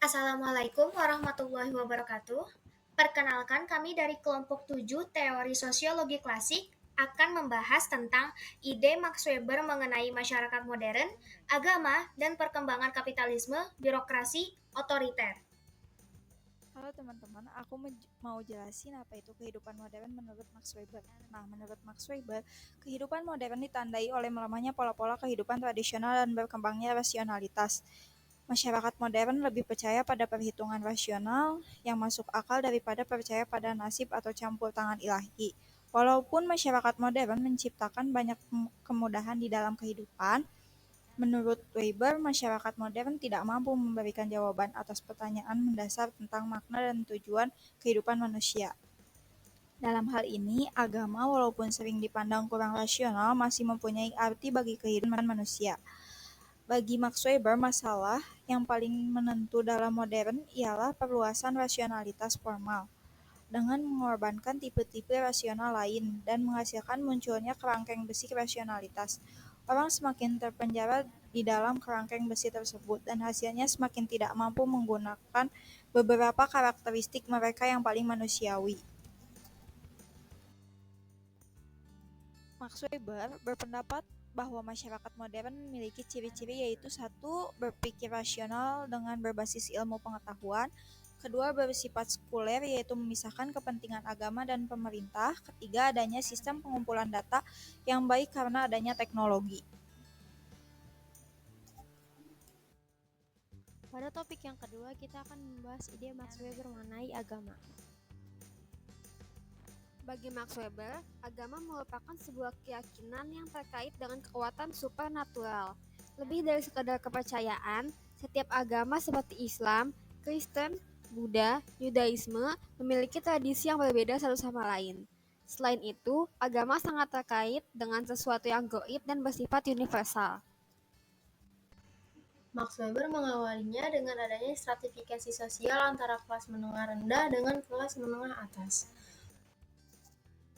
Assalamualaikum warahmatullahi wabarakatuh. Perkenalkan kami dari kelompok 7 Teori Sosiologi Klasik akan membahas tentang ide Max Weber mengenai masyarakat modern, agama, dan perkembangan kapitalisme, birokrasi, otoriter. Halo teman-teman, aku mau jelasin apa itu kehidupan modern menurut Max Weber. Nah, menurut Max Weber, kehidupan modern ditandai oleh melemahnya pola-pola kehidupan tradisional dan berkembangnya rasionalitas. Masyarakat modern lebih percaya pada perhitungan rasional yang masuk akal daripada percaya pada nasib atau campur tangan ilahi. Walaupun masyarakat modern menciptakan banyak kemudahan di dalam kehidupan, menurut Weber, masyarakat modern tidak mampu memberikan jawaban atas pertanyaan mendasar tentang makna dan tujuan kehidupan manusia. Dalam hal ini, agama walaupun sering dipandang kurang rasional masih mempunyai arti bagi kehidupan manusia. Bagi Max Weber, masalah yang paling menentu dalam modern ialah perluasan rasionalitas formal dengan mengorbankan tipe-tipe rasional lain dan menghasilkan munculnya kerangkeng besi rasionalitas. Orang semakin terpenjara di dalam kerangkeng besi tersebut dan hasilnya semakin tidak mampu menggunakan beberapa karakteristik mereka yang paling manusiawi. Max Weber berpendapat bahwa masyarakat modern memiliki ciri-ciri yaitu satu, berpikir rasional dengan berbasis ilmu pengetahuan, kedua, bersifat sekuler yaitu memisahkan kepentingan agama dan pemerintah, ketiga, adanya sistem pengumpulan data yang baik karena adanya teknologi. Pada topik yang kedua, kita akan membahas ide Max Weber mengenai agama. Bagi Max Weber, agama merupakan sebuah keyakinan yang terkait dengan kekuatan supernatural. Lebih dari sekadar kepercayaan, setiap agama seperti Islam, Kristen, Buddha, Yudaisme memiliki tradisi yang berbeda satu sama lain. Selain itu, agama sangat terkait dengan sesuatu yang gaib dan bersifat universal. Max Weber mengawalinya dengan adanya stratifikasi sosial antara kelas menengah rendah dengan kelas menengah atas.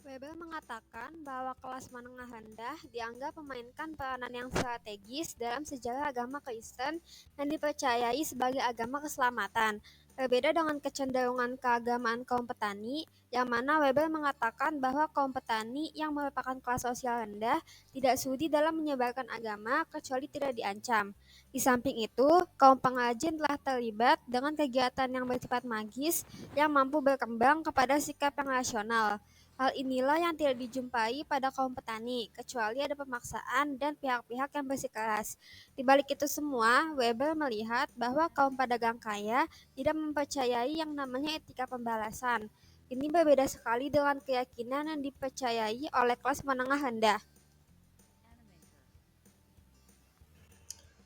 Weber mengatakan bahwa kelas menengah rendah dianggap memainkan peranan yang strategis dalam sejarah agama Kristen dan dipercayai sebagai agama keselamatan. Berbeda dengan kecenderungan keagamaan kaum petani, yang mana Weber mengatakan bahwa kaum petani yang merupakan kelas sosial rendah tidak sudi dalam menyebarkan agama kecuali tidak diancam. Di samping itu, kaum pengrajin telah terlibat dengan kegiatan yang bersifat magis yang mampu berkembang kepada sikap yang rasional. Hal inilah yang tidak dijumpai pada kaum petani, kecuali ada pemaksaan dan pihak-pihak yang bersikeras. Di balik itu semua, Weber melihat bahwa kaum pedagang kaya tidak mempercayai yang namanya etika pembalasan. Ini berbeda sekali dengan keyakinan yang dipercayai oleh kelas menengah rendah.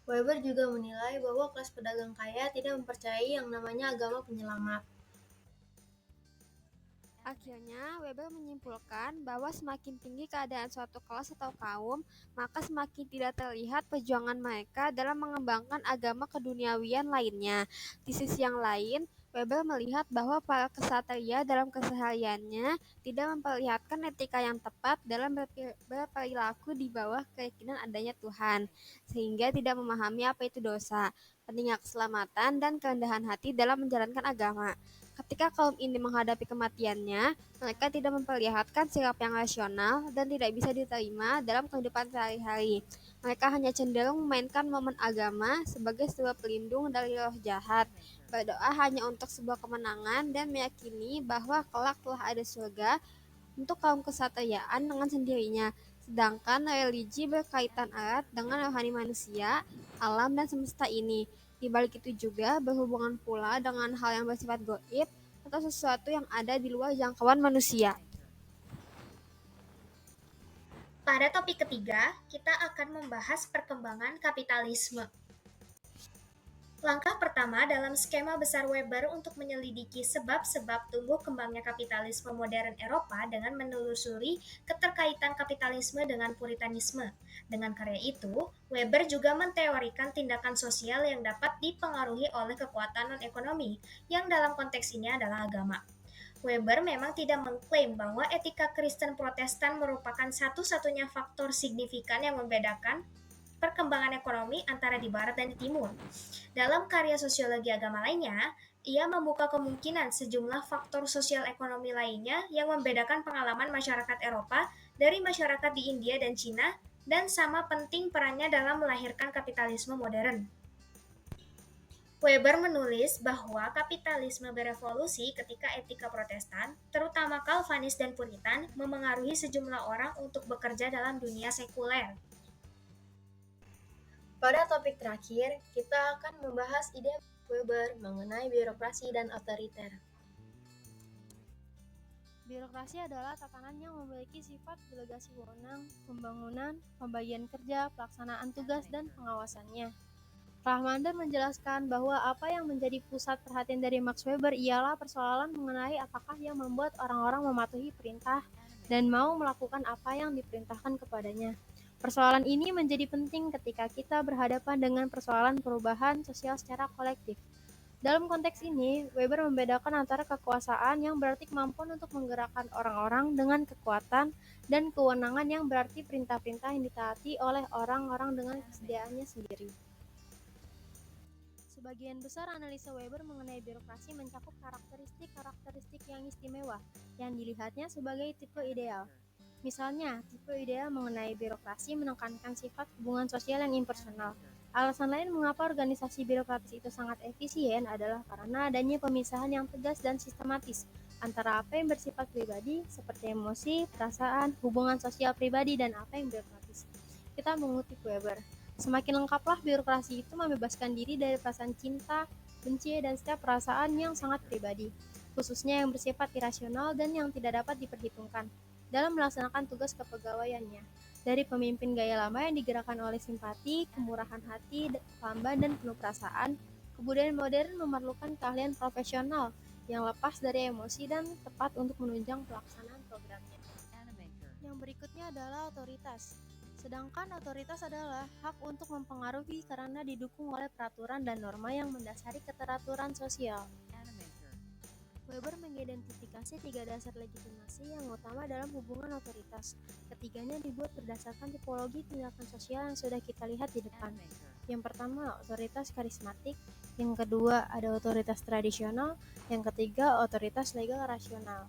Weber juga menilai bahwa kelas pedagang kaya tidak mempercayai yang namanya agama penyelamat. Akhirnya, Weber menyimpulkan bahwa semakin tinggi keadaan suatu kelas atau kaum, maka semakin tidak terlihat perjuangan mereka dalam mengembangkan agama keduniawian lainnya. Di sisi yang lain, Weber melihat bahwa para kesatria dalam kesehariannya tidak memperlihatkan etika yang tepat dalam berperilaku di bawah keyakinan adanya Tuhan, sehingga tidak memahami apa itu dosa, pentingnya keselamatan, dan kerendahan hati dalam menjalankan agama. Ketika kaum ini menghadapi kematiannya, mereka tidak memperlihatkan sikap yang rasional dan tidak bisa diterima dalam kehidupan sehari-hari. Mereka hanya cenderung memainkan momen agama sebagai sebuah pelindung dari roh jahat, berdoa hanya untuk sebuah kemenangan dan meyakini bahwa kelak telah ada surga untuk kaum kesatriaan dengan sendirinya. Sedangkan religi berkaitan erat dengan rohani manusia, alam, dan semesta ini. Di balik itu juga berhubungan pula dengan hal yang bersifat goib atau sesuatu yang ada di luar jangkauan manusia. Pada topik ketiga, kita akan membahas perkembangan kapitalisme. Langkah pertama dalam skema besar Weber untuk menyelidiki sebab-sebab tumbuh kembangnya kapitalisme modern Eropa dengan menelusuri keterkaitan kapitalisme dengan puritanisme. Dengan karya itu, Weber juga menteorikan tindakan sosial yang dapat dipengaruhi oleh kekuatan non-ekonomi, yang dalam konteks ini adalah agama. Weber memang tidak mengklaim bahwa etika Kristen Protestan merupakan satu-satunya faktor signifikan yang membedakan perkembangan ekonomi antara di barat dan di timur. Dalam karya sosiologi agama lainnya, ia membuka kemungkinan sejumlah faktor sosial ekonomi lainnya yang membedakan pengalaman masyarakat Eropa dari masyarakat di India dan Cina, dan sama penting perannya dalam melahirkan kapitalisme modern. Weber menulis bahwa kapitalisme berevolusi ketika etika Protestan, terutama Calvinis dan Puritan, memengaruhi sejumlah orang untuk bekerja dalam dunia sekuler. Pada topik terakhir, kita akan membahas ide Weber mengenai birokrasi dan otoriter. Birokrasi adalah tatanan yang memiliki sifat delegasi wewenang, pembangunan, pembagian kerja, pelaksanaan tugas, dan pengawasannya. Rahmander menjelaskan bahwa apa yang menjadi pusat perhatian dari Max Weber ialah persoalan mengenai apakah yang membuat orang-orang mematuhi perintah dan mau melakukan apa yang diperintahkan kepadanya. Persoalan ini menjadi penting ketika kita berhadapan dengan persoalan perubahan sosial secara kolektif. Dalam konteks ini, Weber membedakan antara kekuasaan yang berarti kemampuan untuk menggerakkan orang-orang dengan kekuatan dan kewenangan yang berarti perintah-perintah yang ditaati oleh orang-orang dengan kesediaannya sendiri. Sebagian besar analisa Weber mengenai birokrasi mencakup karakteristik-karakteristik yang istimewa yang dilihatnya sebagai tipe ideal. Misalnya, tipe ideal mengenai birokrasi menekankan sifat hubungan sosial yang impersonal. Alasan lain mengapa organisasi birokratis itu sangat efisien adalah karena adanya pemisahan yang tegas dan sistematis antara apa yang bersifat pribadi, seperti emosi, perasaan, hubungan sosial pribadi, dan apa yang birokratis. Kita mengutip Weber. Semakin lengkaplah birokrasi itu membebaskan diri dari perasaan cinta, benci, dan setiap perasaan yang sangat pribadi, khususnya yang bersifat irasional dan yang tidak dapat diperhitungkan dalam melaksanakan tugas kepegawaiannya. Dari pemimpin gaya lama yang digerakkan oleh simpati, kemurahan hati, lamban, dan penuh perasaan, kebudayaan modern memerlukan keahlian profesional yang lepas dari emosi dan tepat untuk menunjang pelaksanaan programnya. Yang berikutnya adalah otoritas. Sedangkan otoritas adalah hak untuk mempengaruhi karena didukung oleh peraturan dan norma yang mendasari keteraturan sosial. Weber mengidentifikasi 3 dasar legitimasi yang utama dalam hubungan otoritas. Ketiganya dibuat berdasarkan tipologi tindakan sosial yang sudah kita lihat di depan. Yang pertama, otoritas karismatik. Yang kedua, ada otoritas tradisional. Yang ketiga, otoritas legal rasional.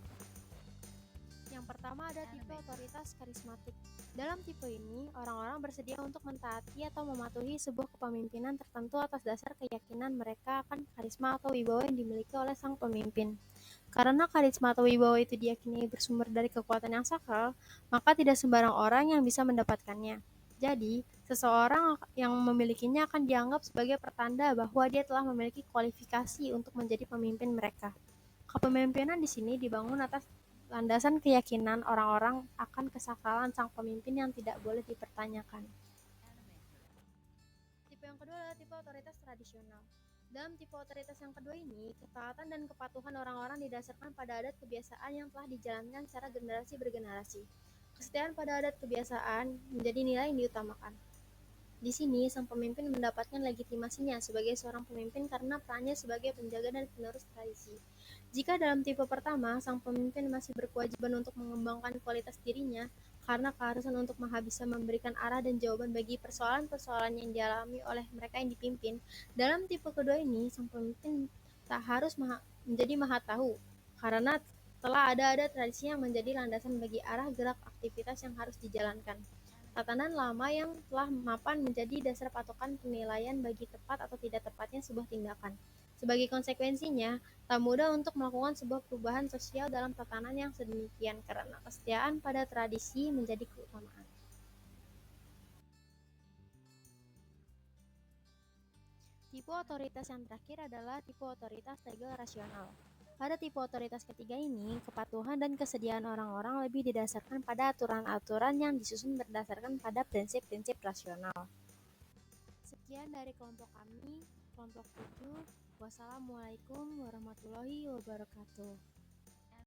Yang pertama ada tipe otoritas karismatik. Dalam tipe ini, orang-orang bersedia untuk mentaati atau mematuhi sebuah kepemimpinan tertentu atas dasar keyakinan mereka akan karisma atau wibawa yang dimiliki oleh sang pemimpin. Karena karisma atau wibawa itu diyakini bersumber dari kekuatan yang sakral, maka tidak sembarang orang yang bisa mendapatkannya. Jadi, seseorang yang memilikinya akan dianggap sebagai pertanda bahwa dia telah memiliki kualifikasi untuk menjadi pemimpin mereka. Kepemimpinan di sini dibangun atas landasan keyakinan orang-orang akan kesakralan sang pemimpin yang tidak boleh dipertanyakan. Tipe yang kedua adalah tipe otoritas tradisional. Dalam tipe otoritas yang kedua ini, ketaatan dan kepatuhan orang-orang didasarkan pada adat kebiasaan yang telah dijalankan secara generasi bergenerasi. Kesetiaan pada adat kebiasaan menjadi nilai yang diutamakan. Di sini, sang pemimpin mendapatkan legitimasinya sebagai seorang pemimpin karena perannya sebagai penjaga dan penerus tradisi. Jika dalam tipe pertama, sang pemimpin masih berkewajiban untuk mengembangkan kualitas dirinya karena keharusan untuk Maha bisa memberikan arah dan jawaban bagi persoalan-persoalan yang dialami oleh mereka yang dipimpin. Dalam tipe kedua ini, sang pemimpin tak harus menjadi maha tahu karena telah ada tradisi yang menjadi landasan bagi arah gerak aktivitas yang harus dijalankan. Tatanan lama yang telah mapan menjadi dasar patokan penilaian bagi tepat atau tidak tepatnya sebuah tindakan. Sebagai konsekuensinya, tak mudah untuk melakukan sebuah perubahan sosial dalam tatanan yang sedemikian karena kesetiaan pada tradisi menjadi keutamaan. Tipe otoritas yang terakhir adalah tipe otoritas legal rasional. Pada tipe otoritas ketiga ini, kepatuhan dan kesediaan orang-orang lebih didasarkan pada aturan-aturan yang disusun berdasarkan pada prinsip-prinsip rasional. Sekian dari kelompok kami, kelompok 7. Wassalamualaikum warahmatullahi wabarakatuh.